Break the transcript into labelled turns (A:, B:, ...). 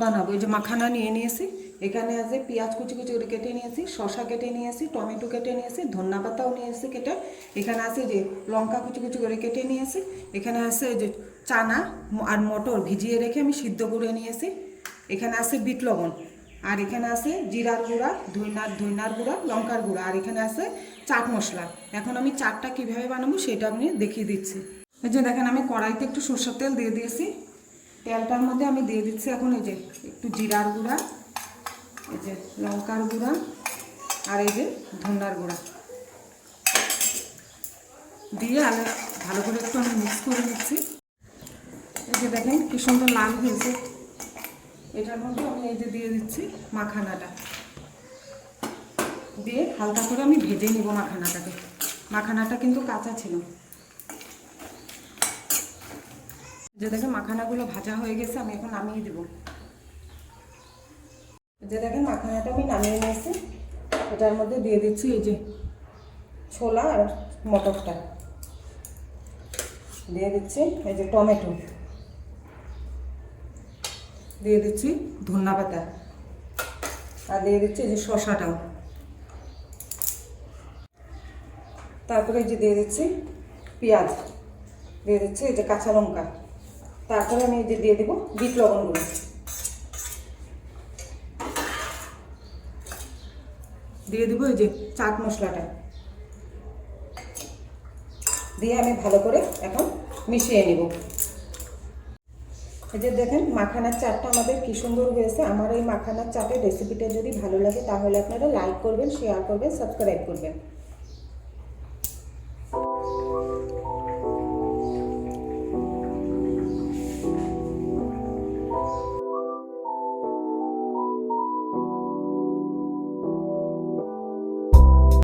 A: বানাবো। এই যে মাখানা নিয়ে নিয়েছি, এখানে আছে পেঁয়াজ কুচি কুচি করে কেটে নিয়েছি, শসা কেটে নিয়েছি, টমেটো কেটে নিয়েছি, ধনিয়া পাতাও নিয়েছি কেটে, এখানে আছে যে লঙ্কা কুচি কুচি করে কেটে নিয়েছি, এখানে আছে যে চানা আর মটর ভিজিয়ে রেখে আমি সিদ্ধ করে নিয়েছি, এখানে আছে বিট লবণ, আর এখানে আছে জিরার গুঁড়া, ধইনার গুঁড়া, লঙ্কার গুঁড়া, আর এখানে আছে চাট মশলা। এখন আমি চাটটা কীভাবে বানাবো সেটা আমি দেখিয়ে দিচ্ছি। এই যে দেখেন আমি কড়াইতে একটু সরষের তেল দিয়ে দিয়েছি, তেলটার মধ্যে আমি দিয়ে দিচ্ছি এখন এই যে একটু জিরার গুঁড়া, এই যে লঙ্কার গুঁড়া, আর এই যে ধনিয়ার গুঁড়া দিয়ে আমি ভালো করে একটু আমি মিক্স করে নিচ্ছি। এই যে দেখেন কি সুন্দর লাল হয়েছে। এটার মধ্যে আমি এই যে দিয়ে দিচ্ছি মাখানাটা, দিয়ে হালকা করে আমি ভেজে নিব মাখানাটাকে। মাখানাটা কিন্তু কাঁচা ছিল। যে দেখেন মাখানাগুলো ভাজা হয়ে গেছে, আমি এখন নামিয়ে দেব। যে দেখেন মাখানাটা আমি নামিয়ে নিয়েছি, এটার মধ্যে দিয়ে দিচ্ছি এই যে ছোলা আর মটরটা, দিয়ে দিচ্ছি এই যে টমেটো, দিয়ে দিচ্ছি ধনিয়া পাতা, আর দিয়ে দিচ্ছি এই যে শসাটাও, তারপরে এই যে দিয়ে দিচ্ছি পেঁয়াজ, দিয়ে দিচ্ছি এই যে কাঁচা লঙ্কা, তারপরে আমি এই যে দিয়ে দিব বিট লবণগুলো, দিয়ে দিব এই যে চাট মশলাটা, দিয়ে আমি ভালো করে এখন মিশিয়ে নিব। এই যে দেখেন মাখানার চাটটা আমাদের কি সুন্দর হয়েছে। আমার এই মাখানার চাটের রেসিপিটা যদি ভালো লাগে তাহলে আপনারা লাইক করবেন, শেয়ার করবেন, সাবস্ক্রাইব করবেন।